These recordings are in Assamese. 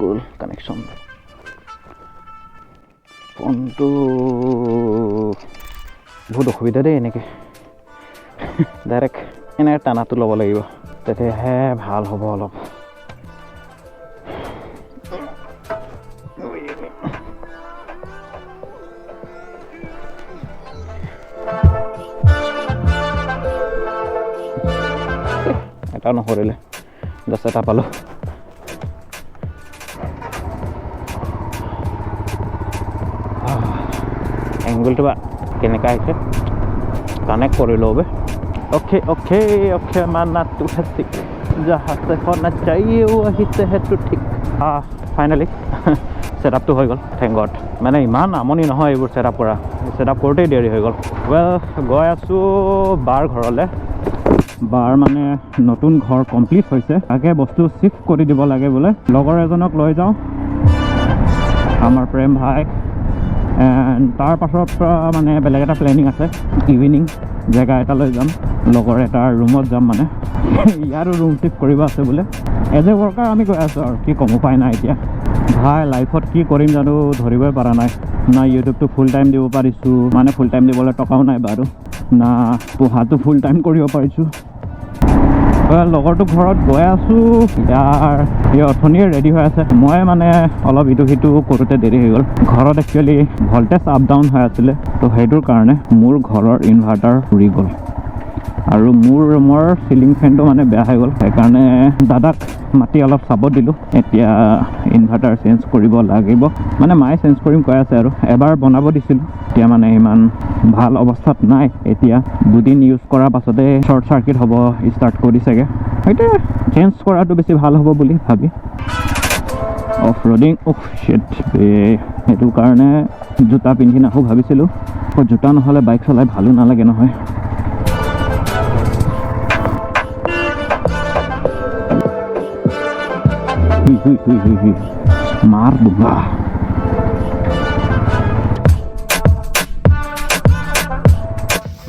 কুল কানেকশ্যন ফোনটো বহুত অসুবিধা দেই এনেকৈ ডাইৰেক্ট এনেকৈ টানাটো ল'ব লাগিব তেতিয়াহে ভাল হ'ব অলপ এটা নকৰিলে জাষ্ট এটা পালোঁ এংগলটো বা কেনেকুৱা আহিছে কানেক্ট কৰি লওঁ বে অ'কে অ'কে অ'কে মানাটো হেচি জাহাজে খনা চাইও আহিছে সেইটো ঠিক ফাইনেলি ছেটআপটো হৈ গ'ল থেংক গড মানে ইমান আমনি নহয় এইবোৰ ছেটআপ কৰা ছেটআপ কৰোঁতেই দেৰি হৈ গ'ল গৈ আছোঁ বাৰ ঘৰলৈ বাৰ মানে নতুন ঘৰ কমপ্লিট হৈছে তাকে বস্তু চিফ্ট কৰি দিব লাগে বোলে লগৰ এজনক লৈ যাওঁ আমাৰ প্ৰেম ভাই এণ্ড তাৰ পাছত মানে বেলেগ এটা প্লেনিং আছে ইভিনিং জেগা এটালৈ যাম লগৰ এটাৰ ৰুমত যাম মানে ইয়াৰো ৰুম চিফ্ট কৰিব আছে বোলে এজ এ ৱৰ্কাৰ আমি গৈ আছোঁ আৰু কি ক'ম উপায় নাই এতিয়া ভাই লাইফত কি কৰিম জানো ধৰিবই পৰা নাই না ইউটিউবটো ফুল টাইম দিব পাৰিছোঁ মানে ফুল টাইম দিবলৈ টকাও নাই বাৰু না পঢ়াটো ফুল টাইম কৰিব পাৰিছোঁ লগৰটো ঘৰত গৈ আছোঁ ইয়াৰ অথনিয়ে ৰেডি হৈ আছে মই মানে অলপ ইটো সিটো কৰোঁতে দেৰি হৈ গ'ল ঘৰত একচুৱেলি ভল্টেজ আপ ডাউন হৈ আছিলে তো সেইটোৰ কাৰণে মোৰ ঘৰৰ ইনভাৰ্টাৰ উৰি গ'ল আৰু মোৰ ৰুমৰ চিলিং ফেনটো মানে বেয়া হৈ গ'ল সেইকাৰণে দাদাক মাতি অলপ চাব দিলোঁ এতিয়া ইনভাৰ্টাৰ চেঞ্জ কৰিব লাগিব মানে মায়ে চেঞ্জ কৰিম কৈ আছে আৰু এবাৰ বনাব দিছিলোঁ এতিয়া মানে ইমান ভাল অৱস্থাত নাই এতিয়া দুদিন ইউজ কৰাৰ পাছতে শ্বৰ্ট চাৰ্কিট হ'ব ষ্টাৰ্ট কৰিছেগৈ সেইটোৱে চেঞ্জ কৰাটো বেছি ভাল হ'ব বুলি ভাবি অফ ৰ'ডিং সেইটো কাৰণে জোতা পিন্ধি নাহোঁ ভাবিছিলোঁ জোতা নহ'লে বাইক চলাই ভালো নালাগে নহয় मार दूंगा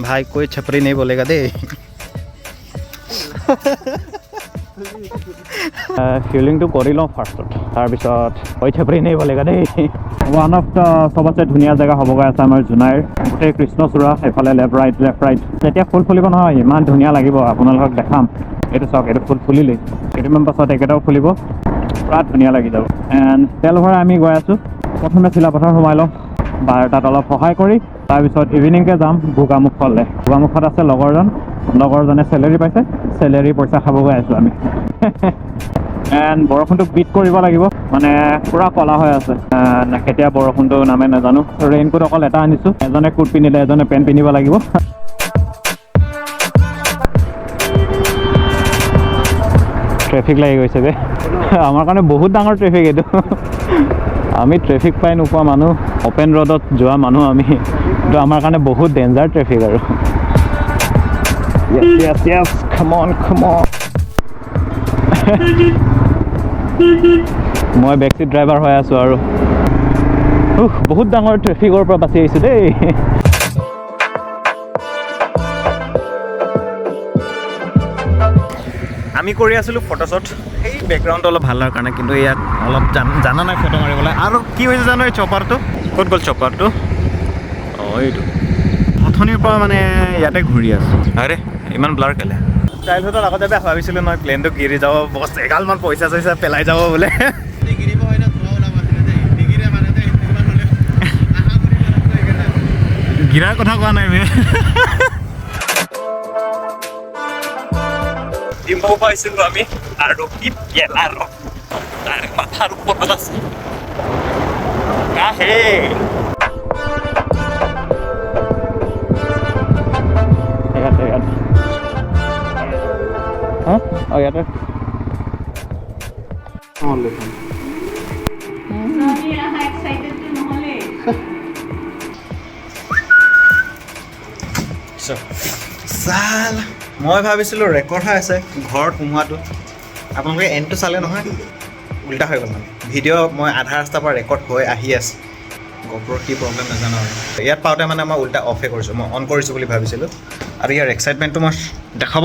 भाई कोई छपरी नहीं बोलेगा दे ফিলিংটো কৰি লওঁ ফাৰ্ষ্টত তাৰপিছত কৈ ছাপৰি নাই বলেগা দেই ওৱান অফ দ্য চবতছে ধুনীয়া জেগা হ'বগৈ আছে আমাৰ জোনাইৰ গোটেই কৃষ্ণচূড়া এইফালে লেফ্ট ৰাইট যেতিয়া ফুল ফুলিব নহয় ইমান ধুনীয়া লাগিব আপোনালোকক দেখাম এইটো চাওক এইটো ফুল ফুলিলেই কেইটামান পাছত একেটাও ফুলিব পুৰা ধুনীয়া লাগি যাব এণ্ড তেল ভৰাই আমি গৈ আছোঁ প্ৰথমে চিলাপথাৰ সোমাই লওঁ বা তাত অলপ সহায় কৰি তাৰপিছত ইভিনিংকৈ যাম গোগামুখলৈ গোগামুখত আছে লগৰজনে চেলেৰি পাইছে চেলেৰি পইচা খাব গৈ আছোঁ আমি এণ্ড বৰষুণটো বিট কৰিব লাগিব মানে পুৰা ক'লা হৈ আছে কেতিয়া বৰষুণটো নামে নাজানো ৰেইনকোট অকল এটা আনিছোঁ এজনে কোট পিন্ধিলে এজনে পেণ্ট পিন্ধিব লাগিব ট্ৰেফিক লাগি গৈছে বে আমাৰ কাৰণে বহুত ডাঙৰ ট্ৰেফিক এইটো আমি ট্ৰেফিক পাই নোপোৱা মানুহ অপেন ৰ'ডত যোৱা মানুহ আমি এইটো আমাৰ কাৰণে বহুত ডেঞ্জাৰ ট্ৰেফিক আৰু yes come on মই বেকছিট ড্ৰাইভাৰ হৈ আছোঁ আৰু বহুত ডাঙৰ ট্ৰেফিকৰ পৰা বাচি আহিছোঁ দেই আমি কৰি আছিলোঁ ফটোশ্বট সেই বেকগ্ৰাউণ্ডটো অলপ ভাল হোৱাৰ কাৰণে কিন্তু ইয়াত অলপ জানা নাই ফটো মাৰিবলৈ আৰু কি হৈছে জানো এই চপাৰটো ক'ত গ'ল চপাৰটো অঁ এইটো অথনিৰ পৰা মানে ইয়াতে ঘূৰি আছোঁ আৰে ইমান ব্লাৰ কেলে চাইল্ডহুডত আগতে বেয়া ভাবিছিলোঁ নহয় প্লেনটো গিৰি যাব বছ এগালমান পইচা চইচা পেলাই যাব বোলে গিৰাৰ কথা কোৱা নাই ডিম্বু পাইছিলোঁ আমি আৰু কি গেলা তাৰ মাথাৰ ওপৰত আছে আহে ইয়াতে মই ভাবিছিলোঁ ৰেকৰ্ড হৈ আছে ঘৰত সোমোৱাটো আপোনালোকে এণ্ডটো চালে নহয় উল্টা হৈ গ'ল মানে ভিডিঅ' মই আধা ৰাস্তাৰ পৰা ৰেকৰ্ড হৈ আহি আছে গপ্ৰৰ কি প্ৰব্লেম নাজানো আৰু ইয়াত পাওঁতে মানে মই উল্টা অফে কৰিছোঁ মই অন কৰিছোঁ বুলি ভাবিছিলোঁ আৰু ইয়াৰ এক্সাইটমেণ্টটো মই দেখাব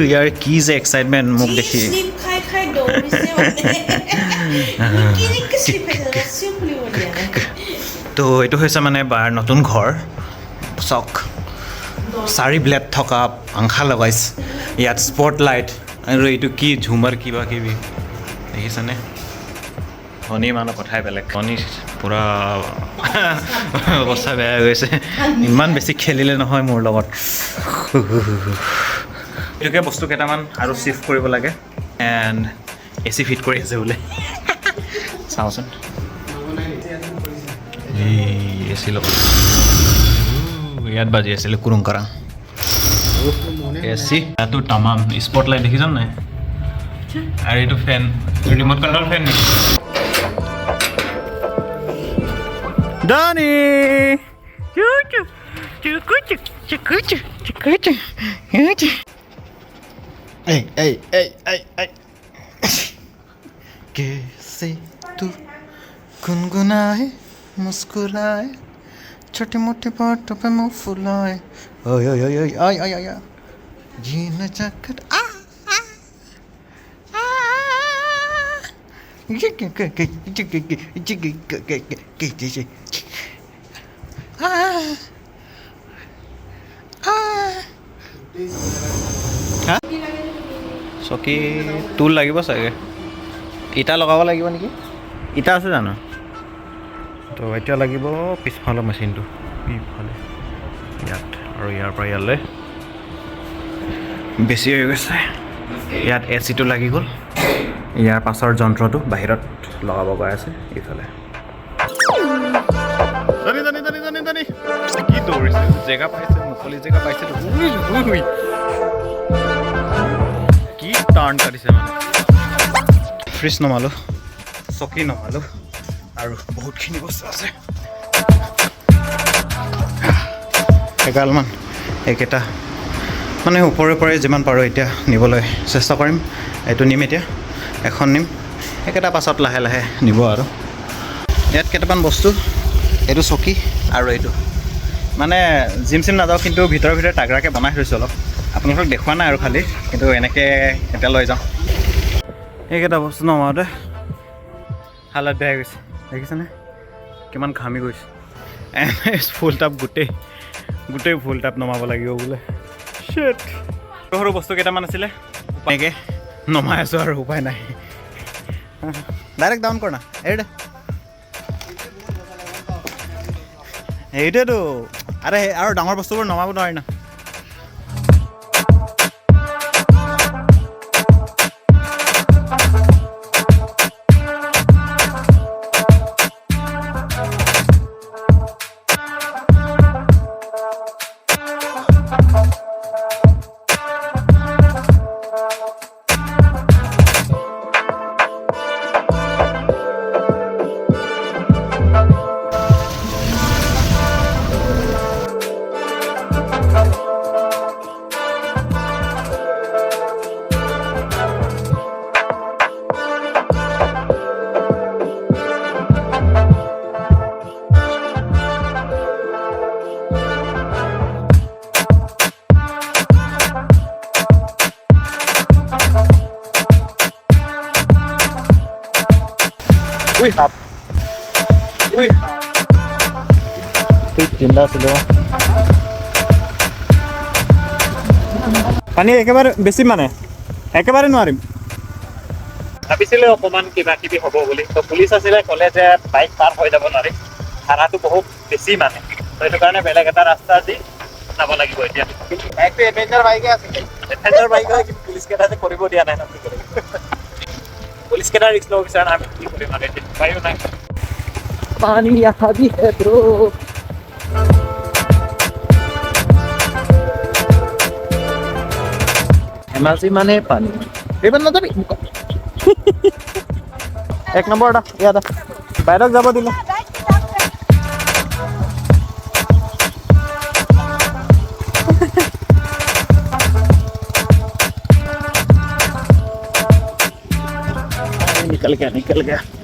ইয়াৰ কি যে এক্সাইটমেণ্ট মোক দেখি তো এইটো হৈছে মানে বাৰ নতুন ঘৰ চক 4 ব্লেড থকা পাংখা লগাইছে ইয়াত স্পট লাইট আৰু এইটো কি ঝুমাৰ কিবা কিবি দেখিছেনে ধনী মানুহ কথাই বেলেগ ধনী পূৰা অৱস্থা বেয়া হৈ গৈছে ইমান বেছি খেলিলে নহয় মোৰ লগত এইটোকে বস্তু কেইটামান আৰু চিফ্ট কৰিব লাগে এণ্ড এ চি ফিট কৰি আছে বোলে চাওঁচোন এই এ চি লগত ইয়াত বাজি আছিলে কুৰুং কৰাং এ চি ইয়াতো তামাম স্পট লাইট দেখিছ নাই আৰু এইটো ফেন ৰিম'ট কণ্ট্ৰল ফেন নেকি Donnie! Choo-choo! Choo-choo! Choo-choo! Choo-choo! Choo-choo! Hey! कैसे तू गुनगुनाए मुस्कुराए छोटी मोटी बातों पे मुँह फुलाए ओए ओए ओए ओए आय आय जीना चाहकर চকী টুল লাগিব চাগে ইটা লগাব লাগিব নেকি ইটা আছে জানো তো এতিয়া লাগিব পিছফালৰ মেচিনটো পিছফালে ইয়াত আৰু ইয়াৰ পৰা ইয়ালৈ বেছি হৈ গৈছে ইয়াত এ চিটো লাগি গ'ল ইয়াৰ পাছৰ যন্ত্ৰটো বাহিৰত লগাব গৈ আছে এইফালে জানি কি দৌৰিছে জেগা পাইছে মুকলি জেগা পাইছে কি টাৰ্ণ কাটিছে মানে ফ্ৰিজ নমালোঁ চকী নমালোঁ আৰু বহুতখিনি বস্তু আছে এগালমান এইকেইটা মানে ওপৰে যিমান পাৰোঁ এতিয়া নিবলৈ চেষ্টা কৰিম এইটো নিম এতিয়া এখন নিম একেটা পাছত লাহে লাহে নিব আৰু ইয়াত কেইটামান বস্তু এইটো চকী আৰু এইটো মানে জিম চিম নাযাওঁ কিন্তু ভিতৰে তাগৰাকৈ বনাই থৈছোঁ অলপ আপোনালোকক দেখুওৱা নাই আৰু খালি কিন্তু এনেকৈ এতিয়া লৈ যাওঁ এইকেইটা বস্তু নমাওঁতে হালত বেয়া গৈছে দেখিছেনে কিমান ঘামি গৈছে ফুল টাপ গোটেই ফুল টাপ নমাব লাগিব বোলে সৰু বস্তু কেইটামান আছিলে এনেকৈ নমাই আছোঁ আৰু উপায় নাই ডাইৰেক্ট ডাউন কৰ না এইটোৱেতো আৰে আৰু ডাঙৰ বস্তুবোৰ নমাব নোৱাৰি না চিন্তা আছিলে পানী একেবাৰে বেছি মানে একেবাৰে নোৱাৰিম ভাবিছিলে অকণমান কিবা কিবি হ'ব বুলি তো পুলিচ আছিলে ক'লে যে বাইক পাৰ হৈ যাব নোৱাৰি ভাড়াটো বহুত বেছি মানে তো সেইটো কাৰণে বেলেগ এটা ৰাস্তা দি যাব লাগিব এতিয়া বাইকটো এডভেঞ্চাৰ বাইকে আছিলে এডভেঞ্চাৰ বাইক হয় কিন্তু পুলিচকেইটাই কৰিব দিয়া নাই পুলিচকেইটা ৰিস্ক ল'ব বিচাৰে আমি কি কৰিম মানে উপায়ো নাই पानी यहाँ भी है ब्रो एमआरसी माने पानी এইবাৰ নাযাবি এক নম্বৰ এটা ইয়াত বাইৰক যাব দিলে निकल गया